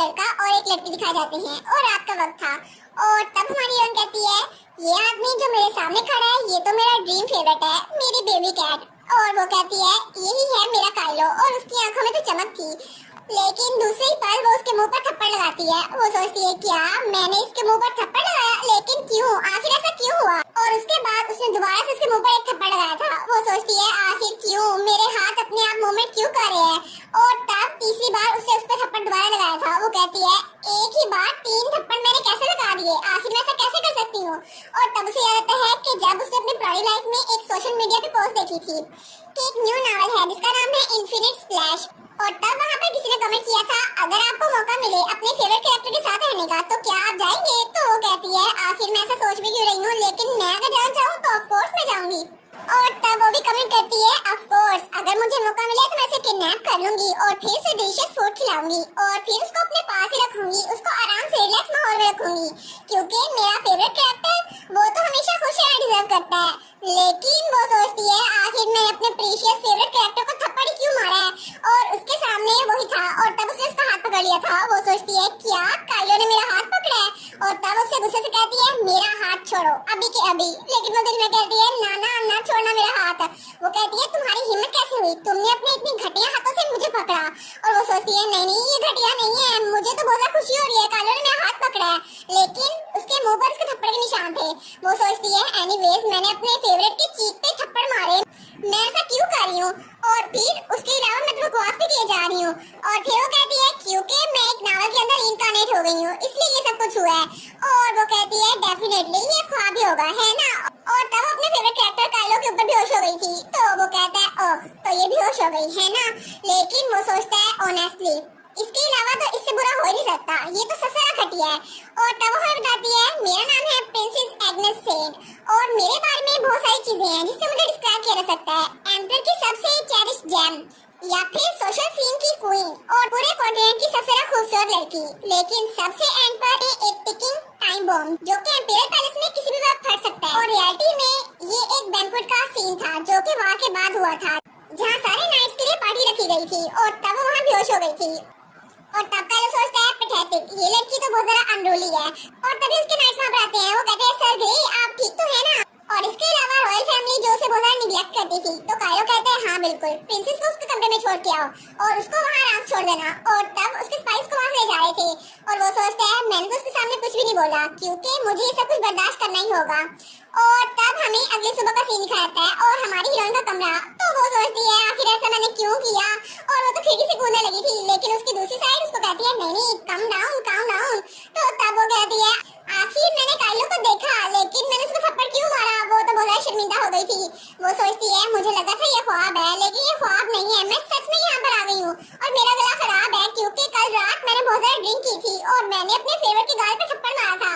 लड़का और एक लड़की दिखाए जाते हैं और रात का वक्त था। और तब हमारी हीरोइन कहती है ये आदमी जो मेरे सामने खड़ा है ये तो मेरा ड्रीम फेवरेट है, मेरी बेबी कैट। और वो कहती है यही है मेरा काइलो, और उसकी आंखों में तो चमक थी। लेकिन दूसरे ही पल वो उसके मुंह पर थप्पड़ लगाती है। वो सोचती है क्या मैंने इसके मुंह पर थप्पड़ लगाया, लेकिन क्यों, आखिर ऐसा क्यों हुआ। और उसके बाद उसने दोबारा से उसके मुंह पर एक थप्पड़ लगाया था। वो सोचती है आखिर क्यों, मेरे हाथ अपने आप मूवमेंट क्यों कर रहे हैं। और तब तीसरी बार उसने उस पर थप्पड़ दोबारा लगाया था। वो कहती है एक ही बार 3 थप्पड़ मैंने कैसे लगा दिए, आखिर मैं ऐसा कैसे कर सकती हूँ। और तब उसे याद आता है कि जब उसने अपनी पुरानी लाइफ में एक सोशल मीडिया पे पोस्ट देखी थी कि एक न्यू नॉवल है जिसका नाम है इन्फिनिट स्प्लैश। और तब वहाँ पर किसी ने कमेंट किया था अगर आपको मौका मिले अपने फेवरेट कैरेक्टर के साथ रहने का तो क्या आप जाएंगे। तो वो कहती है आखिर मैं ऐसा सोच भी क्यों रही हूँ, लेकिन मैं अगर जाना चाहूँ तो ऑफ कोर्स मैं जाऊंगी। और तब वो भी कमेंट करती है ऑफ कोर्स अगर मुझे मौका मिले तो मैं उसे किडनैप कर लूंगी और फिर उसे डिलीशियस फूड खिलाऊंगी और फिर उसको अपने पास ही रखूंगी, उसको आराम से रिलैक्स माहौल में रखूंगी, क्योंकि मेरा फेवरेट कैरेक्टर वो तो हमेशा खुश रहना डिजर्व करता है। लेकिन वो सोचती है आखिर मैंने अपने प्रीशियस फेवरेट कैरेक्टर को थप्पड़ ही क्यों मारा है, और उसके सामने वही था और तब उसने उसका हाथ पकड़ लिया था। वो सोचती है क्या काइलो ने मेरा हाथ पकड़ा है, और तब उससे गुस्से से कहती है मेरा हाथ छोड़ो अभी के अभी। लेकिन वो दिल में कहती है ना ना ना छोड़ना मेरा हाथ। वो कहती है तुम्हारी हिम्मत कैसे हुई, तुमने अपने इतने घटिया हाथों से मुझे पकड़ा। और वो सोचती है नहीं नहीं ये घटिया नहीं है, मुझे तो बहुत खुशी हो रही है, काइलो ने मेरा हाथ पकड़ा है। लेकिन उसके मुंह पर उसके थप्पड़ के निशान थे। वो सोचती है एनीवेज मैंने अपने फेवरेट की चीख पे थप्पड़ मारे, मैं ऐसा क्यों कर रही हूँ, और फिर उसके अलावा मैं तो बकवास भी किए जा रही हूँ। और फिर वो कहती है क्योंकि मैं एक नावल के अंदर इनकार्नेट हो गई हूँ इसलिए ये सब कुछ हुआ है। और वो कहती है डेफिनेटली ये ख्वाब ही होगा है ना। और तब अपने फेवरेट कैरेक्टर काइलो के ऊपर बेहोश हो गई थी। तो वो कहता है ओह तो ये बेहोश हो गई है ना। लेकिन वो सोचता है ऑनेस्टली इसके अलावा तो इससे बुरा हो ही नहीं सकता, ये तो ससुरा घटिया है। और तब वो हमें बताती है मेरा नाम है प्रिंसेस एग्नेस सेड और मेरे बारे में बहुत सारी चीजें हैं जिससे मुझे डिस्क्राइब किया जा सकता है एम्पर की सबसे चेरिश जेम, या फिर सोशल सीन की क्वीन और पूरे कॉन्टिनेंट की सबसे खूबसूरत लड़की। लेकिन सबसे एंड पर एक टिकिंग टाइम बॉम्ब जो कि एम्पियर पैलेस में किसी भी वक्त फट सकता है। और रियलिटी में ये एक बैंक्वेट का सीन था जो कि वहाँ के बाद हुआ था जहाँ सारे नाइट्स के लिए पार्टी रखी गई थी। और तब वो वहाँ बेहोश हो गई थी। और तब काइलो सोचता है पैथेटिक ये लड़की तो बहुत ज्यादा अनरूली है। और तभी उसके नाइट्स वहाँ पर आते हैं। वो कहते हैं सर ग्रे आप ठीक तो है ना। और इसके अलावा रॉयल फैमिली जो उसे बहुत ज्यादा निग्लेक्ट करती थी। तो काइलो कहता है हाँ बिल्कुल प्रिंसेस को उसके कमरे में छोड़ के आओ और उसको वहाँ आराम छोड़ देना। और तब उसके स्पाइस को वहाँ से ले जा रहे थे। और वो सोचता है मैंने तो उसके सामने कुछ भी नहीं बोला क्योंकि मुझे ये सब कुछ बर्दाश्त करना ही होगा। और तब हमें अगली सुबह का सीन दिखाता है और हमारी हीरोइन का कमरा। तो वो सोचती है आखिर ऐसा मैंने क्यों किया, और वो तो खिड़की से कूदने लगी थी। लेकिन उसकी दूसरी साइड उसको कहती है नहीं कम डाउन कम डाउन। तो तब वो कहती है आखिर मैंने काइलो को देखा लेकिन मैंने उसको थप्पड़ क्यों मारा, वो तो बहुत शर्मिंदा हो गई थी। वो सोचती है मुझे लगा था ये ख्वाब है लेकिन ये ख्वाब नहीं है, मैं सच में यहाँ पर आ गई हूँ। और मेरा गला खराब है क्योंकि कल रात मैंने बहुत ज्यादा ड्रिंक की थी और मैंने अपने फेवरेट के गाल पे थप्पड़ मारा था।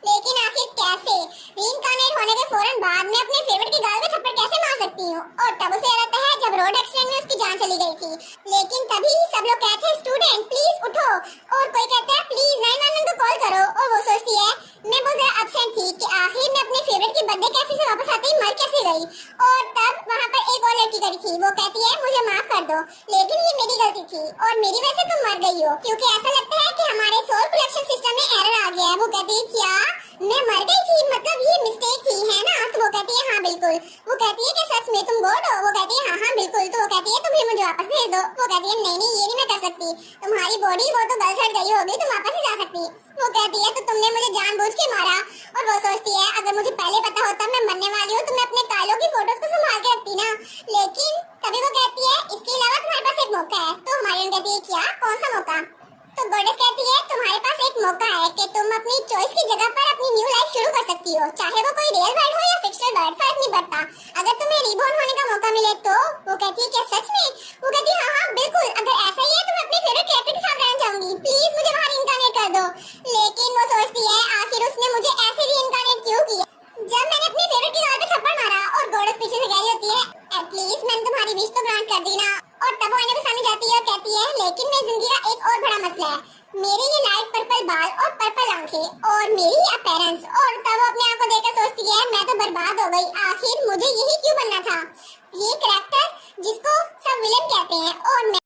लेकिन आखिर कैसे रीइंकार्नेट होने के फौरन बाद में अपने फेवरेट के गाल पे थप्पड़ कैसे मार सकती हूँ। और तब उसे याद आता है जब रोड एक्सीडेंट में उसकी जान चली गई थी। लेकिन तभी सब लोग कहते हैं स्टूडेंट प्लीज उठो, और कोई कहता है प्लीज 911 को कॉल करो। और वो सोचती है मैं बहुत ज्यादा अपसेट थी कि आखिर मैं अपने फेवरेट की बर्थडे कैफे से वापस आते ही मर कैसे गई। और तब वहाँ पर एक और लड़की खड़ी थी। वो कहती है मुझे माफ कर दो लेकिन ये मेरी गलती थी और मेरी वजह से तुम मर गई हो, क्योंकि ऐसा लगता है कि हमारे सोल कलेक्शन सिस्टम में एरर आ गया है। वो कहती है क्या मैं मर गई थी, मतलब ये मिस्टेक थी है ना। तो वो कहती है हाँ बिल्कुल। वो कहती है कि सच में तुम गॉड हो। वो कहती है हाँ हाँ बिल्कुल। तो वो कहती है तुम भी मुझे वापस भेज दो। वो कहती है नहीं नहीं ये नहीं मैं कर सकती, तुम्हारी बॉडी वो तो गल सड़ गई होगी, तुम वापस नहीं जा सकती। वो कहती है तो तुमने मुझे जानबूझ के मारा। और वो सोचती है अगर मुझे पहले पता होता मैं मरने वाली हूँ तो मैं अपने काइलो की फोटोज को संभाल के रखती ना। लेकिन तभी वो कहती है इसके अलावा तुम्हारे पास एक मौका है। तो हमारी कहती है क्या कौन सा मौका। तो गॉडेस कहती है तुम्हारे पास एक मौका है कि तुम अपनी चॉइस की जगह पर अपनी न्यू लाइफ शुरू कर सकती हो, चाहे वो कोई रियल वर्ल्ड हो या फिक्शनल वर्ल्ड, फर्क नहीं पड़ता। अगर तुम्हें रीबॉर्न होने का मौका मिले तो। वो कहती है क्या सच में। वो कहती है हाँ हाँ बिल्कुल, अगर ऐसा ही है तो मैं अपने फेवरेट कैरेक्टर के साथ रहना चाहूंगी, प्लीज मुझे बाहर इनकारनेट कर दो। लेकिन वो सोचती है आखिर उसने मुझे ऐसे री इनकारनेट क्यों किया जब मैंने अपने फेवरेट की गाल पे थप्पड़ मारा। और गॉडेस पीछे से कह रही होती है एटलीस्ट मैंने तुम्हारी विश तो ग्रांट कर दी ना। और तब वो आईने के सामने जाती है और कहती है लेकिन मेरी जिंदगी का एक और बड़ा मसला है, मेरे ये लाइट पर्पल बाल और पर्पल आंखें और मेरी अपीयरेंस। और तब वो अपने आप को देखकर सोचती है मैं तो बर्बाद हो गई, आखिर मुझे यही क्यों बनना था, ये कैरेक्टर जिसको सब विलेन कहते हैं और मैं